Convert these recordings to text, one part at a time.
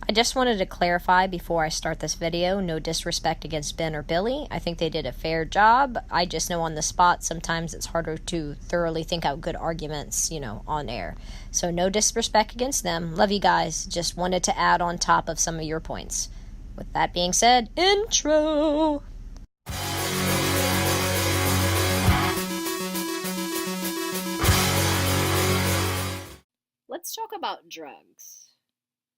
I just wanted to clarify before I start this video, no disrespect against Ben or Billy. I think they did a fair job. I just know on the spot sometimes it's harder to thoroughly think out good arguments, on air. So no disrespect against them. Love you guys. Just wanted to add on top of some of your points. With that being said, intro! Let's talk about drugs.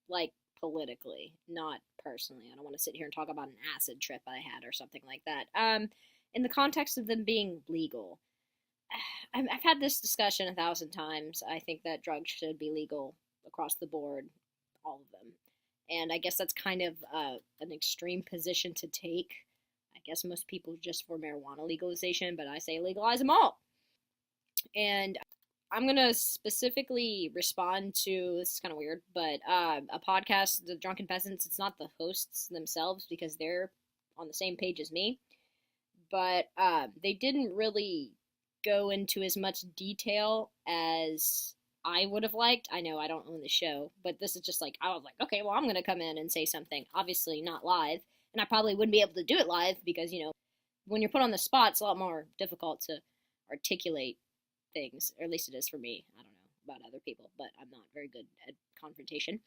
Like, politically, not personally. I don't want to sit here and talk about an acid trip I had or something like that. In the context of them being legal, I've had this discussion 1,000 times. I think that drugs should be legal across the board, all of them. And I guess that's kind of an extreme position to take. I guess most people just for marijuana legalization, but I say legalize them all. And I'm going to specifically respond to, this is kind of weird, but a podcast, the Drunken Peasants. It's not the hosts themselves because they're on the same page as me, but they didn't really go into as much detail as I would have liked. I know I don't own the show, but this is just like, I was like, okay, well, I'm going to come in and say something, obviously not live, and I probably wouldn't be able to do it live because, when you're put on the spot, it's a lot more difficult to articulate things, or at least it is for me. I don't know about other people, but I'm not very good at confrontation.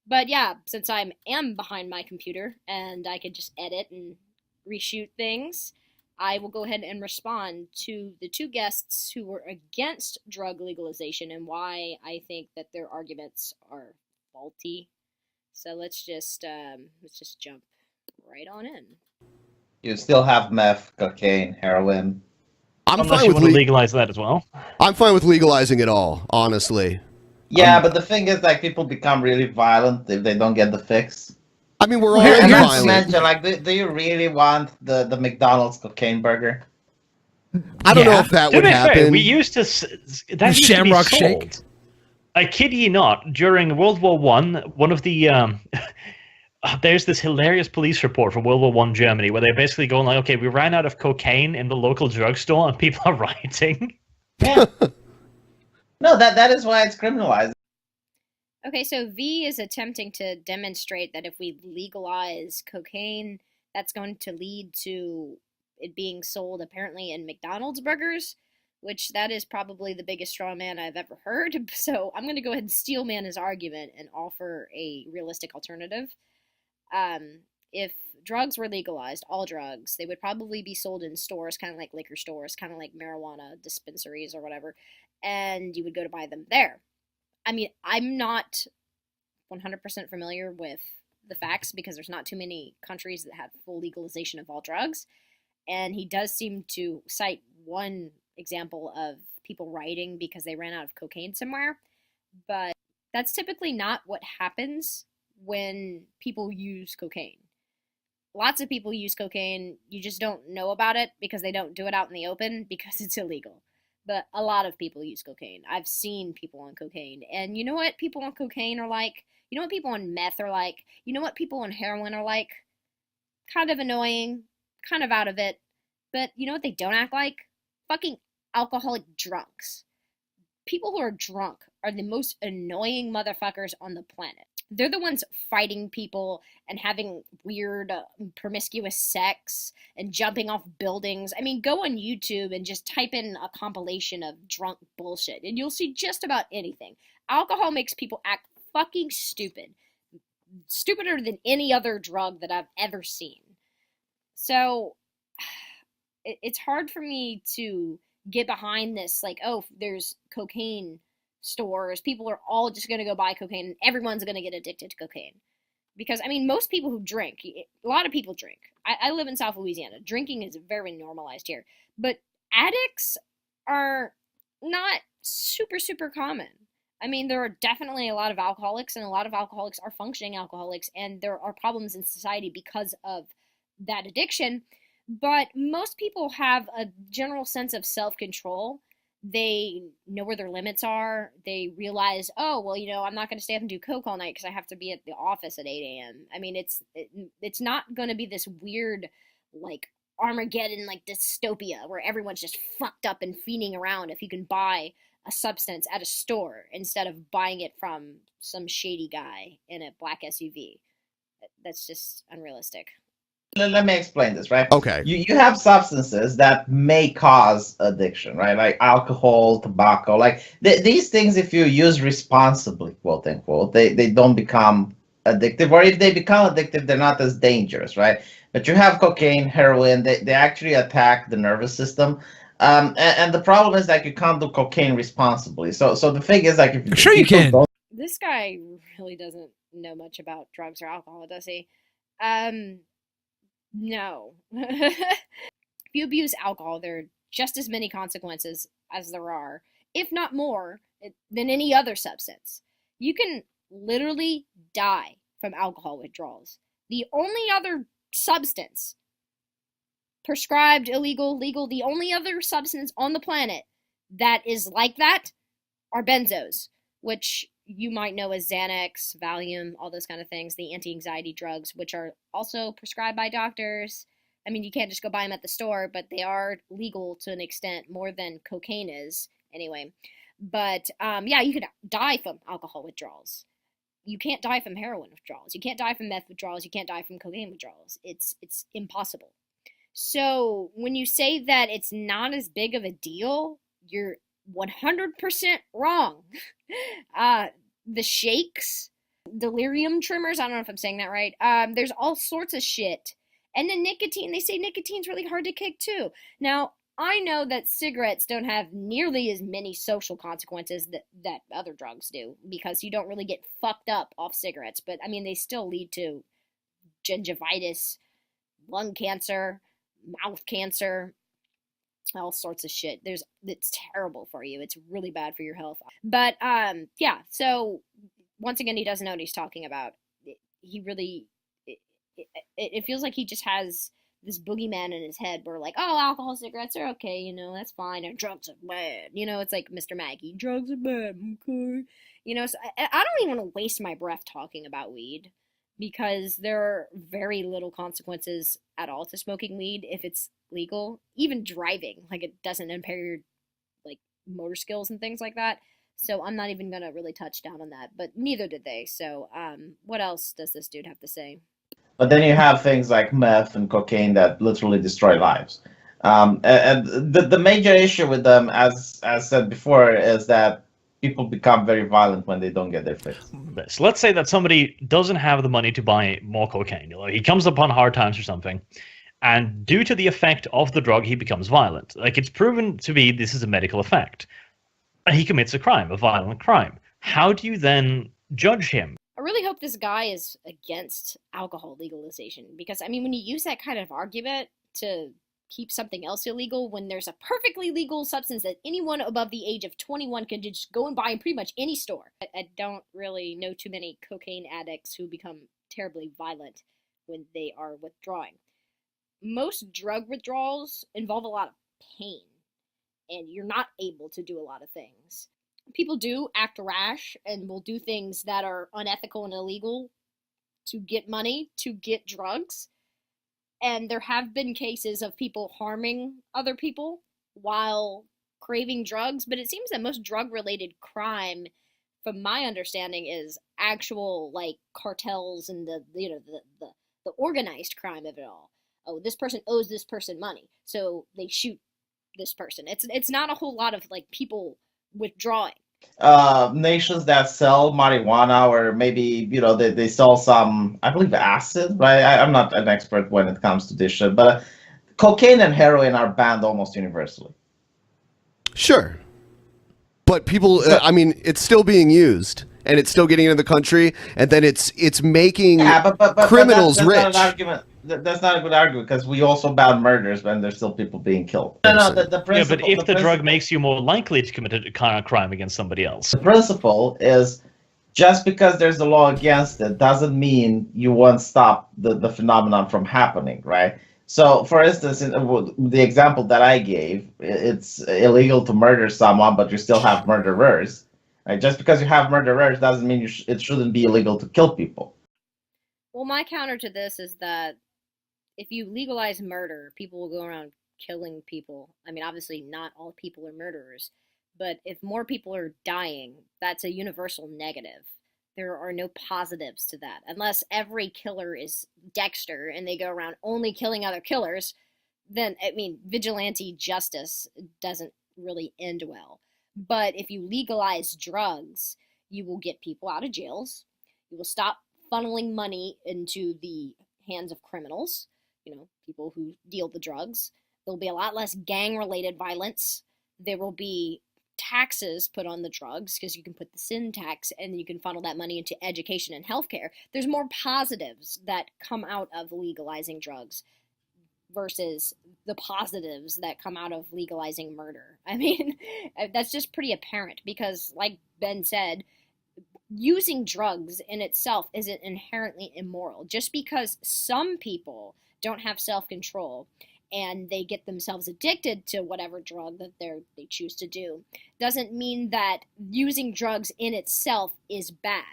But yeah, since I am behind my computer and I can just edit and reshoot things, I will go ahead and respond to the two guests who were against drug legalization and why I think that their arguments are faulty. So let's just jump right on in. You still have meth, cocaine, heroin. Unless you want to legalize that as well. I'm fine with legalizing it all, honestly. Yeah, but the thing is, like, people become really violent if they don't get the fix. I mean, we're all And not to violent. mention, like, do you really want the McDonald's cocaine burger? I don't know if that would happen. Fair, we used to that used Shamrock to be sold. Shake. I kid you not. During World War one of the there's this hilarious police report from World War One Germany where they're basically going like, okay, we ran out of cocaine in the local drugstore and people are rioting. Yeah. No, that is why it's criminalized. Okay, so V is attempting to demonstrate that if we legalize cocaine, that's going to lead to it being sold apparently in McDonald's burgers, which that is probably the biggest straw man I've ever heard. So I'm going to go ahead and steel man his argument and offer a realistic alternative. If drugs were legalized, all drugs, they would probably be sold in stores, kind of like liquor stores, kind of like marijuana dispensaries or whatever, and you would go to buy them there. I mean, I'm not 100% familiar with the facts because there's not too many countries that have full legalization of all drugs, and he does seem to cite one example of people rioting because they ran out of cocaine somewhere, but that's typically not what happens when people use cocaine. Lots of people use cocaine, you just don't know about it because they don't do it out in the open because it's illegal. But a lot of people use cocaine. I've seen people on cocaine. And you know what people on cocaine are like? You know what people on meth are like? You know what people on heroin are like? Kind of annoying, kind of out of it. But you know what they don't act like? Fucking alcoholic drunks. People who are drunk are the most annoying motherfuckers on the planet. They're the ones fighting people and having weird, promiscuous sex and jumping off buildings. I mean, go on YouTube and just type in a compilation of drunk bullshit, and you'll see just about anything. Alcohol makes people act fucking stupid. Stupider than any other drug that I've ever seen. So, it's hard for me to get behind this, like, oh, there's cocaine stores, people are all just going to go buy cocaine and everyone's going to get addicted to cocaine. Because, I mean, most people who drink, a lot of people drink. I live in South Louisiana. Drinking is very normalized here. But addicts are not super, super common. I mean, there are definitely a lot of alcoholics, and a lot of alcoholics are functioning alcoholics, and there are problems in society because of that addiction. But most people have a general sense of self-control. They know where their limits are. They realize, oh, well, I'm not going to stay up and do coke all night because I have to be at the office at 8 a.m. I mean, it's not going to be this weird, like, Armageddon, like, dystopia where everyone's just fucked up and fiending around if you can buy a substance at a store instead of buying it from some shady guy in a black SUV. That's just unrealistic. Let me explain this, right? Okay. You have substances that may cause addiction, right? Like alcohol, tobacco, like these things, if you use responsibly, quote unquote, they don't become addictive, or if they become addictive, they're not as dangerous, right? But you have cocaine, heroin, they actually attack the nervous system. And the problem is that you can't do cocaine responsibly. So the thing is, like, if Sure you people can. don't This guy really doesn't know much about drugs or alcohol, does he? No. If you abuse alcohol, there are just as many consequences as there are, if not more, than any other substance. You can literally die from alcohol withdrawals. The only other substance, prescribed, illegal, legal, the only other substance on the planet that is like that are benzos, which you might know as Xanax, Valium, all those kind of things, the anti-anxiety drugs, which are also prescribed by doctors. I mean, you can't just go buy them at the store, but they are legal to an extent, more than cocaine is, anyway. But yeah, you could die from alcohol withdrawals. You can't die from heroin withdrawals. You can't die from meth withdrawals. You can't die from cocaine withdrawals. It's impossible. So when you say that it's not as big of a deal, you're 100% wrong. The shakes, delirium tremors, I don't know if I'm saying that right. There's all sorts of shit. And then nicotine, they say nicotine's really hard to kick too. Now, I know that cigarettes don't have nearly as many social consequences that other drugs do, because you don't really get fucked up off cigarettes. But I mean, they still lead to gingivitis, lung cancer, mouth cancer, all sorts of shit. It's terrible for you. It's really bad for your health. But yeah, so once again, he doesn't know what he's talking about. He really it feels like he just has this boogeyman in his head where, like, oh, alcohol, cigarettes are okay, you know, that's fine, and drugs are bad, you know. It's like Mr. Maggie, drugs are bad, okay, you know. So I don't even want to waste my breath talking about weed, because there are very little consequences at all to smoking weed if it's legal. Even driving, like, it doesn't impair your, like, motor skills and things like that. So I'm not even gonna really touch down on that, but neither did they. So what else does this dude have to say? But then you have things like meth and cocaine that literally destroy lives. And the major issue with them, as said before, is that people become very violent when they don't get their fix. So let's say that somebody doesn't have the money to buy more cocaine. You know, he comes upon hard times or something, and due to the effect of the drug, he becomes violent. Like, it's proven to be this is a medical effect. And he commits a crime, a violent crime. How do you then judge him? I really hope this guy is against alcohol legalization, because, I mean, when you use that kind of argument to keep something else illegal, when there's a perfectly legal substance that anyone above the age of 21 can just go and buy in pretty much any store. I don't really know too many cocaine addicts who become terribly violent when they are withdrawing. Most drug withdrawals involve a lot of pain, and you're not able to do a lot of things. People do act rash and will do things that are unethical and illegal to get money, to get drugs. And there have been cases of people harming other people while craving drugs, but it seems that most drug-related crime, from my understanding, is actual, like, cartels and the organized crime of it all. Oh, this person owes this person money, so they shoot this person. It's not a whole lot of, like, people withdrawing. Nations that sell marijuana, or maybe, you know, they sell some, I believe, acid, right? I'm not an expert when it comes to this shit, but cocaine and heroin are banned almost universally. Sure. But people, I mean, it's still being used, and it's still getting into the country, and then it's making criminals that's rich. Not an argument. That's not a good argument, because we also ban murders when there's still people being killed. No, the principle. Yeah, but if the drug makes you more likely to commit a kind of crime against somebody else. The principle is, just because there's a law against it doesn't mean you won't stop the phenomenon from happening, right? So, for instance, in the example that I gave, it's illegal to murder someone, but you still have murderers. Right? Just because you have murderers doesn't mean it shouldn't be illegal to kill people. Well, my counter to this is that if you legalize murder, people will go around killing people. I mean, obviously, not all people are murderers, But if more people are dying, that's a universal negative. There are no positives to that. Unless every killer is Dexter and they go around only killing other killers, then, I mean, vigilante justice doesn't really end well. But if you legalize drugs, you will get people out of jails. You will stop funneling money into the hands of criminals, people who deal the drugs. There will be a lot less gang-related violence. There will be taxes put on the drugs because you can put the sin tax and you can funnel that money into education and healthcare. There's more positives that come out of legalizing drugs versus the positives that come out of legalizing murder. I mean, that's just pretty apparent because, like Ben said, using drugs in itself isn't inherently immoral. Just because some people don't have self-control and they get themselves addicted to whatever drug that they choose to do doesn't mean that using drugs in itself is bad,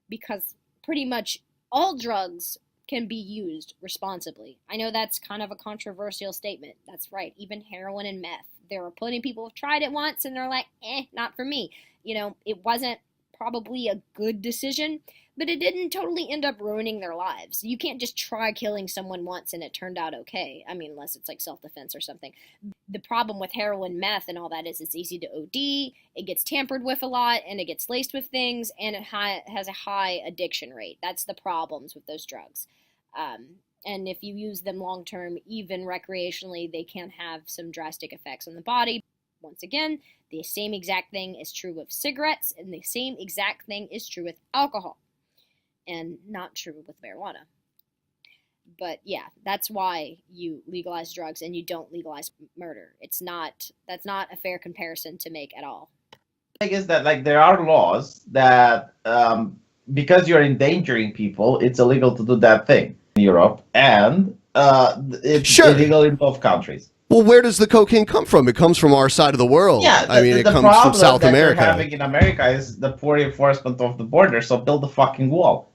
because pretty much all drugs can be used responsibly. I know that's kind of a controversial statement. That's right, even heroin and meth. There are plenty of people who have tried it once and they're like, not for me. It wasn't probably a good decision, but it didn't totally end up ruining their lives. You can't just try killing someone once and it turned out okay. I mean, unless it's like self-defense or something. The problem with heroin, meth, and all that is it's easy to OD, it gets tampered with a lot, and it gets laced with things, and it has a high addiction rate. That's the problems with those drugs. And if you use them long-term, even recreationally, they can have some drastic effects on the body. Once again, the same exact thing is true with cigarettes, and the same exact thing is true with alcohol, and not true with marijuana. But yeah, that's why you legalize drugs and you don't legalize murder. That's not a fair comparison to make at all. The thing is that there are laws that because you're endangering people, it's illegal to do that thing in Europe, and it's illegal in both countries. Well, where does the cocaine come from? It comes from our side of the world. Yeah, it comes from South America. The problem that they're having in America is the poor enforcement of the border, so build a fucking wall.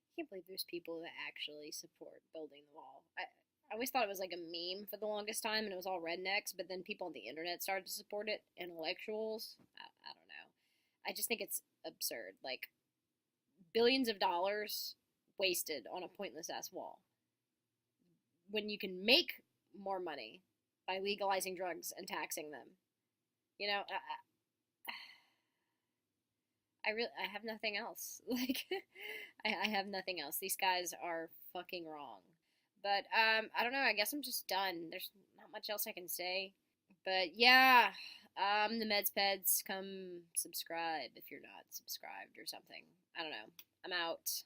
I can't believe there's people that actually support building the wall. I always thought it was like a meme for the longest time, and it was all rednecks, but then people on the internet started to support it, intellectuals. I don't know. I just think it's absurd. Like, billions of dollars wasted on a pointless-ass wall, when you can make more money by legalizing drugs and taxing them. I have nothing else. I have nothing else. These guys are fucking wrong. But, I don't know, I guess I'm just done. There's not much else I can say. But, yeah, the Medspeds, come subscribe if you're not subscribed or something. I don't know. I'm out.